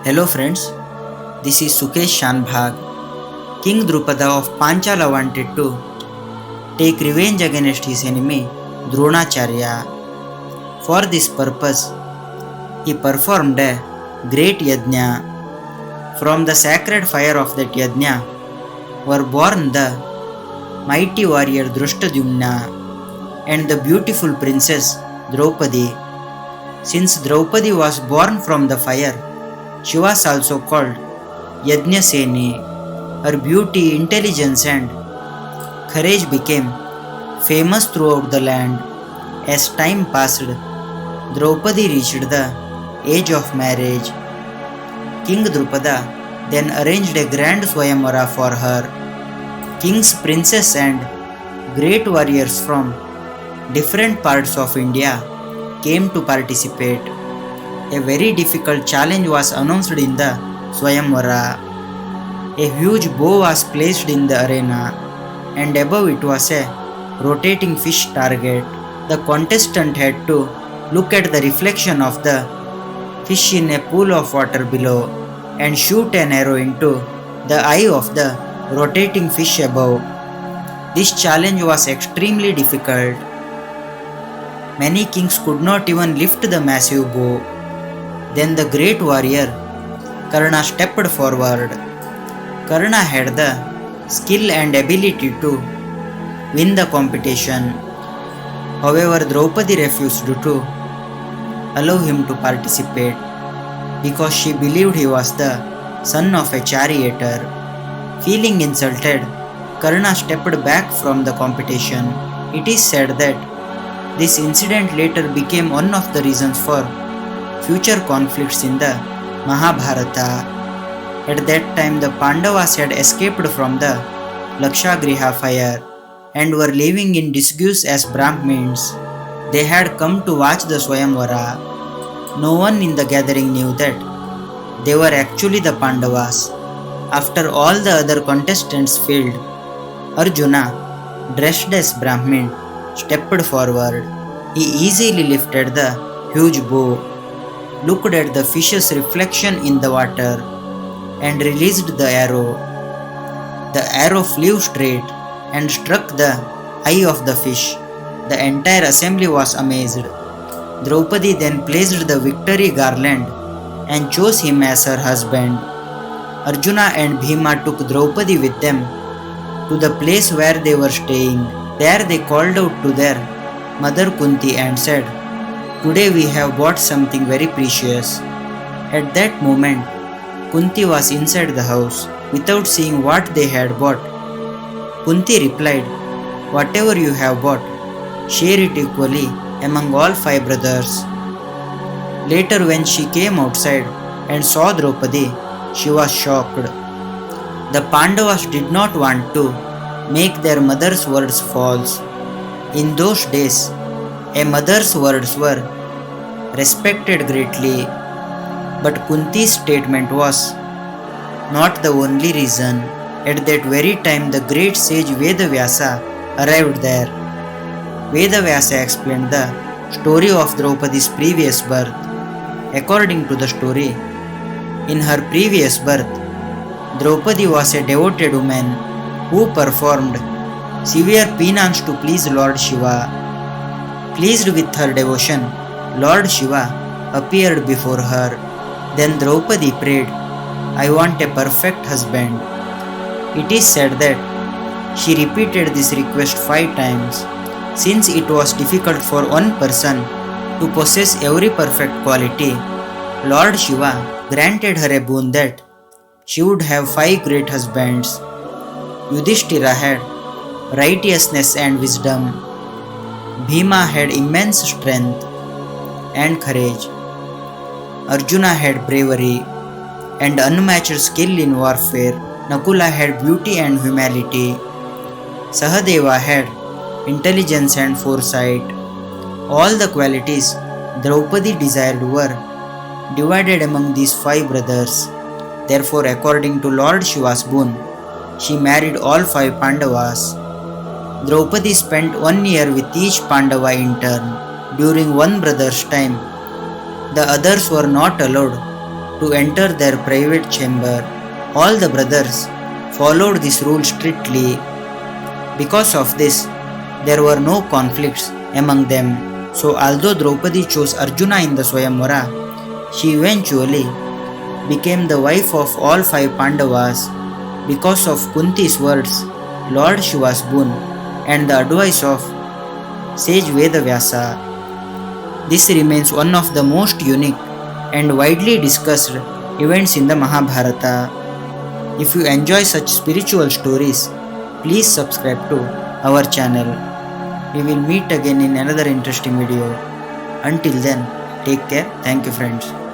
Hello friends, this is Sukesh Shanbhag. King Drupada of Panchala wanted to take revenge against his enemy Dronacharya. For this purpose, he performed a great yajna. From the sacred fire of that yajna were born the mighty warrior Drushtadhyumna and the beautiful princess Draupadi. Since Draupadi was born from the fire, she was also called Yajnaseni. Her beauty, intelligence and courage became famous throughout the land. As time passed, Draupadi reached the age of marriage. King Drupada then arranged a grand Swayamvara for her. Kings, princes and great warriors from different parts of India came to participate. A very difficult challenge was announced in the Swayamvara. A huge bow was placed in the arena, and above it was a rotating fish target. The contestant had to look at the reflection of the fish in a pool of water below and shoot an arrow into the eye of the rotating fish above. This challenge was extremely difficult. Many kings could not even lift the massive bow. Then the great warrior Karna stepped forward. Karna had the skill and ability to win the competition. However, Draupadi refused to allow him to participate because she believed he was the son of a charioteer. Feeling insulted, Karna stepped back from the competition. It is said that this incident later became one of the reasons for future conflicts in the Mahabharata. At that time, the Pandavas had escaped from the Lakshagriha fire and were living in disguise as Brahmins. They had come to watch the Swayamvara. No one in the gathering knew that they were actually the Pandavas. After all the other contestants failed, Arjuna, dressed as Brahmin, stepped forward. He easily lifted the huge bow, looked at the fish's reflection in the water, and released the arrow. The arrow flew straight and struck the eye of the fish. The entire assembly was amazed. Draupadi then placed the victory garland and chose him as her husband. Arjuna and Bhima took Draupadi with them to the place where they were staying. There they called out to their mother Kunti and said, "Today we have bought something very precious." At that moment, Kunti was inside the house without seeing what they had bought. Kunti replied, "Whatever you have bought, share it equally among all 5 brothers." Later, when she came outside and saw Draupadi, she was shocked. The Pandavas did not want to make their mother's words false. In those days, a mother's words were respected greatly, but Kunti's statement was not the only reason. At that very time, the great sage Vedavyasa arrived there. Vedavyasa explained the story of Draupadi's previous birth. According to the story, in her previous birth, Draupadi was a devoted woman who performed severe penance to please Lord Shiva. Pleased with her devotion, Lord Shiva appeared before her. Then Draupadi prayed, "I want a perfect husband." It is said that she repeated this request 5 times. Since it was difficult for one person to possess every perfect quality, Lord Shiva granted her a boon that she would have 5 great husbands. Yudhishthira had righteousness and wisdom. Bhima had immense strength and courage. Arjuna had bravery and unmatched skill in warfare. Nakula had beauty and humility. Sahadeva had intelligence and foresight. All the qualities Draupadi desired were divided among these 5 brothers. Therefore, according to Lord Shiva's boon, she married all 5 Pandavas. Draupadi spent 1 year with each Pandava in turn. During one brother's time, the others were not allowed to enter their private chamber. All the brothers followed this rule strictly. Because of this, there were no conflicts among them. So although Draupadi chose Arjuna in the Swayamvara, she eventually became the wife of all five Pandavas because of Kunti's words, Lord Shiva's boon, and the advice of sage Vedavyasa. This remains one of the most unique and widely discussed events in the Mahabharata. If you enjoy such spiritual stories, please subscribe to our channel. We will meet again in another interesting video. Until then, take care. Thank you, friends.